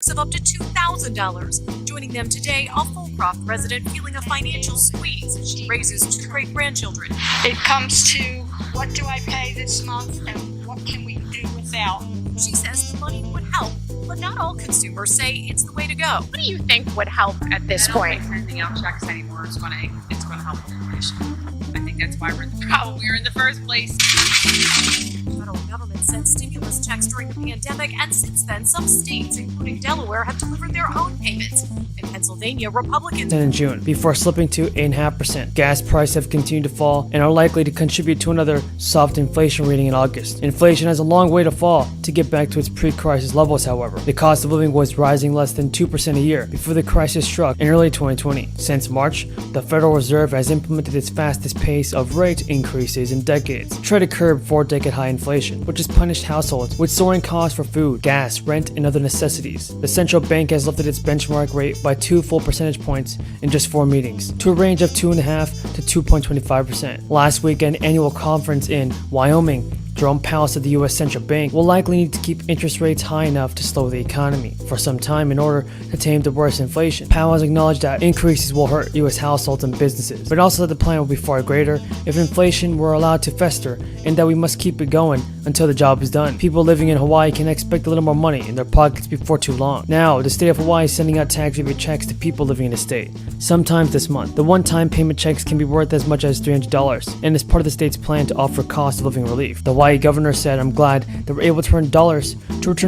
of up to $2,000. Joining them today, a Fulcroft resident feeling a financial squeeze as she raises 2 great-grandchildren. It comes to what do I pay this month and what can we do without. She says the money would help, but not all consumers say it's the way to go. What do you think would help at this point? I don't think sending out checks anymore is going to help with inflation. I think that's why we're in the problem we're in the first place. The federal government sent stimulus checks during the pandemic, and since then, some states, including Delaware, have delivered their own payments. In Pennsylvania, Republicans in June, before slipping to 8.5%. Gas prices have continued to fall and are likely to contribute to another soft inflation reading in August. Inflation has a long way to fall to get back to its pre-crisis levels, however. The cost of living was rising less than 2% a year before the crisis struck in early 2020. Since March, the Federal Reserve has implemented its fastest pace of rate increases in decades to try to curb 4-decade high inflation, which has punished households with soaring costs for food, gas, rent, and other necessities. The central bank has lifted its benchmark rate by 2 full percentage points in just 4 meetings, to a range of 2.5% to 2.25%. Last week, at an annual conference in Wyoming, Jerome Powell said the U.S. Central Bank will likely need to keep interest rates high enough to slow the economy for some time in order to tame the worst inflation. Powell has acknowledged that increases will hurt U.S. households and businesses, but also that the plan will be far greater if inflation were allowed to fester, and that we must keep it going until the job is done. People living in Hawaii can expect a little more money in their pockets before too long. Now, the state of Hawaii is sending out tax rebate checks to people living in the state. Sometimes this month, the one-time payment checks can be worth as much as $300, and is part of the state's plan to offer cost of living relief. The Hawaii governor said, "I'm glad that we're able to return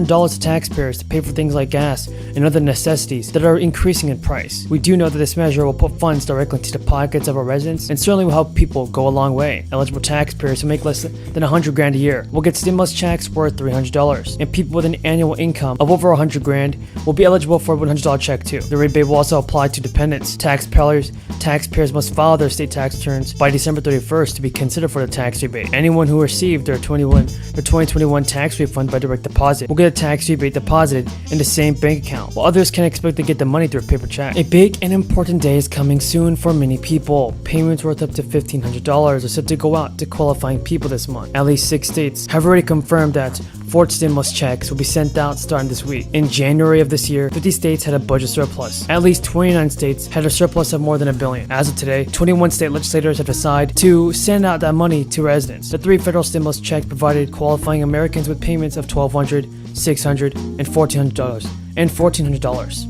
dollars to taxpayers to pay for things like gas and other necessities that are increasing in price. We do know that this measure will put funds directly into the pockets of our residents and certainly will help people go a long way. Eligible taxpayers who make less than $100,000 a year will get stimulus checks worth $300, and people with an annual income of over $100,000 will be eligible for a $100 check too. The rebate will also apply to dependents. Taxpayers must file their state tax returns by December 31st to be considered for the tax rebate. Anyone who received their 2021 tax refund by direct deposit will get a tax rebate deposited in the same bank account, while others can expect to get the money through a paper check." A big and important day is coming soon for many people. Payments worth up to $1,500 are set to go out to qualifying people this month. At least 6 states have already confirmed that 4 stimulus checks will be sent out starting this week. In January of this year, 50 states had a budget surplus. At least 29 states had a surplus of more than $1 billion. As of today, 21 state legislators have decided to send out that money to residents. The 3 federal stimulus checks provided qualifying Americans with payments of $1,200, $600, and $1,400.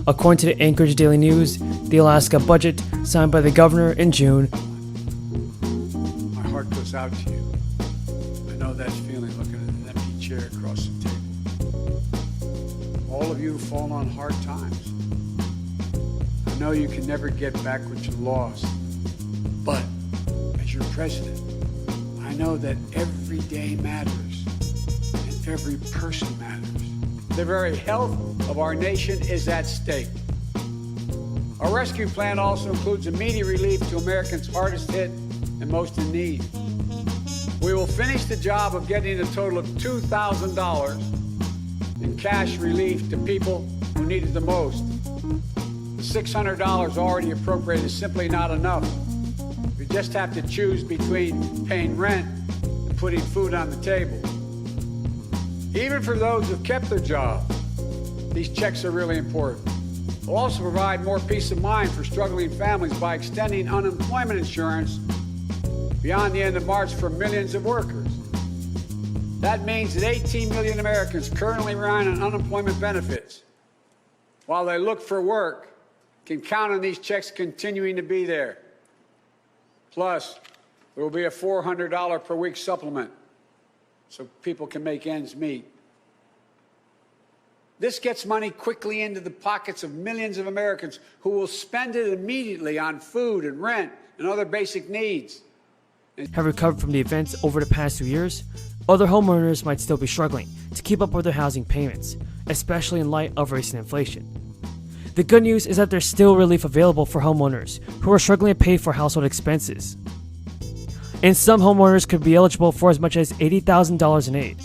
According to the Anchorage Daily News, the Alaska budget signed by the governor in June. My heart goes out to you. I know that feeling looking at an empty chair across the table. All of you have fallen on hard times. I know you can never get back what you lost, but as your president, I know that every day matters and every person matters. The very health of our nation is at stake. Our rescue plan also includes immediate relief to Americans hardest hit and most in need. We will finish the job of getting a total of $2,000 in cash relief to people who need it the most. The $600 already appropriated is simply not enough. We just have to choose between paying rent and putting food on the table. Even for those who've kept their job, these checks are really important. We'll also provide more peace of mind for struggling families by extending unemployment insurance beyond the end of March for millions of workers. That means that 18 million Americans currently relying on unemployment benefits, while they look for work, can count on these checks continuing to be there. Plus, there will be a $400 per week supplement so people can make ends meet. This gets money quickly into the pockets of millions of Americans who will spend it immediately on food and rent and other basic needs. Have recovered from the events over the past 2 years, other homeowners might still be struggling to keep up with their housing payments, especially in light of recent inflation. The good news is that there's still relief available for homeowners who are struggling to pay for household expenses. And some homeowners could be eligible for as much as $80,000 in aid.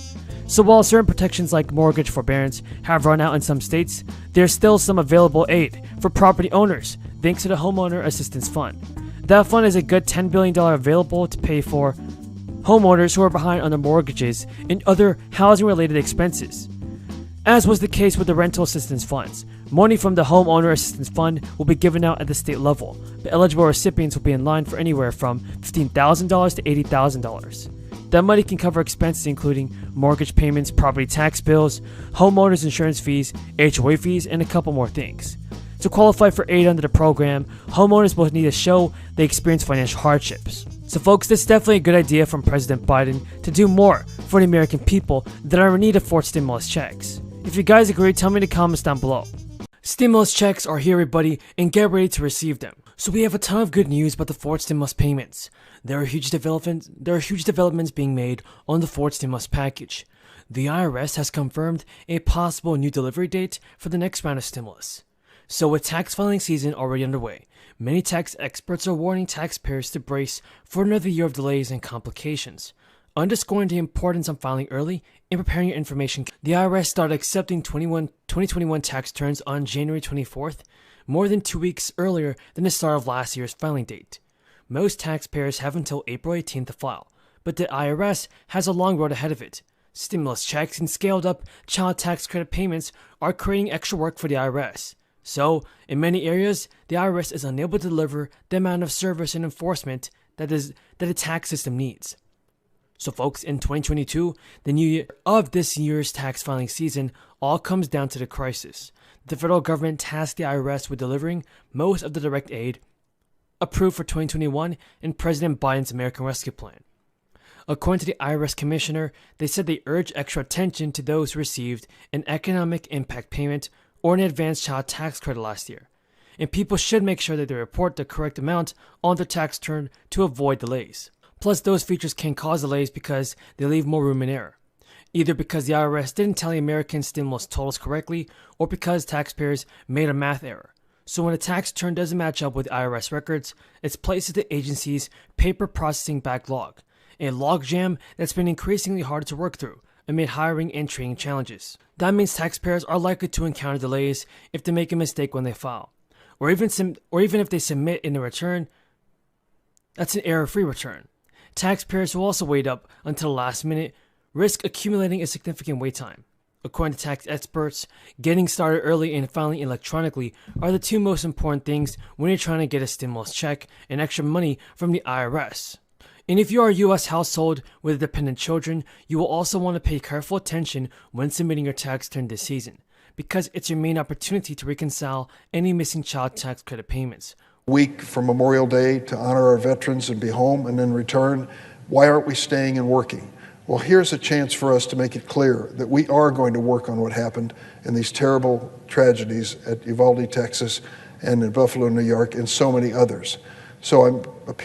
So while certain protections like mortgage forbearance have run out in some states, there's still some available aid for property owners thanks to the Homeowner Assistance Fund. That fund is a good $10 billion available to pay for homeowners who are behind on their mortgages and other housing-related expenses. As was the case with the rental assistance funds, money from the Homeowner Assistance Fund will be given out at the state level, but eligible recipients will be in line for anywhere from $15,000 to $80,000. That money can cover expenses including mortgage payments, property tax bills, homeowners insurance fees, HOA fees, and a couple more things. To qualify for aid under the program, homeowners will need to show they experience financial hardships. So folks, this is definitely a good idea from President Biden to do more for the American people that are in need of 4 stimulus checks. If you guys agree, tell me in the comments down below. Stimulus checks are here, everybody, and get ready to receive them. So we have a ton of good news about the 4th stimulus payments. There are huge developments being made on the 4th stimulus package. The IRS has confirmed a possible new delivery date for the next round of stimulus. So with tax filing season already underway, many tax experts are warning taxpayers to brace for another year of delays and complications, underscoring the importance of filing early and preparing your information. The IRS started accepting 2021 tax returns on January 24th, more than 2 weeks earlier than the start of last year's filing date. Most taxpayers have until April 18th to file, but the IRS has a long road ahead of it. Stimulus checks and scaled up child tax credit payments are creating extra work for the IRS. So, in many areas, the IRS is unable to deliver the amount of service and enforcement that the tax system needs. So folks, in 2022, the new year of this year's tax filing season all comes down to the crisis. The federal government tasked the IRS with delivering most of the direct aid approved for 2021 in President Biden's American Rescue Plan. According to the IRS commissioner, they said they urge extra attention to those who received an economic impact payment or an advanced child tax credit last year, and people should make sure that they report the correct amount on their tax return to avoid delays. Plus, those features can cause delays because they leave more room in error, either because the IRS didn't tally American stimulus totals correctly or because taxpayers made a math error. So when a tax return doesn't match up with IRS records, it's placed in the agency's paper processing backlog, a logjam that's been increasingly harder to work through amid hiring and training challenges. That means taxpayers are likely to encounter delays if they make a mistake when they file, or even if they submit in a return that's an error-free return. Taxpayers who also wait up until the last minute risk accumulating a significant wait time. According to tax experts, getting started early and filing electronically are the 2 most important things when you're trying to get a stimulus check and extra money from the IRS. And if you are a U.S. household with dependent children, you will also want to pay careful attention when submitting your tax return this season, because it's your main opportunity to reconcile any missing child tax credit payments. Week from Memorial Day to honor our veterans and be home, and in return, why aren't we staying and working? Well, here's a chance for us to make it clear that we are going to work on what happened in these terrible tragedies at Uvalde, Texas, and in Buffalo, New York, and so many others. So I'm appealing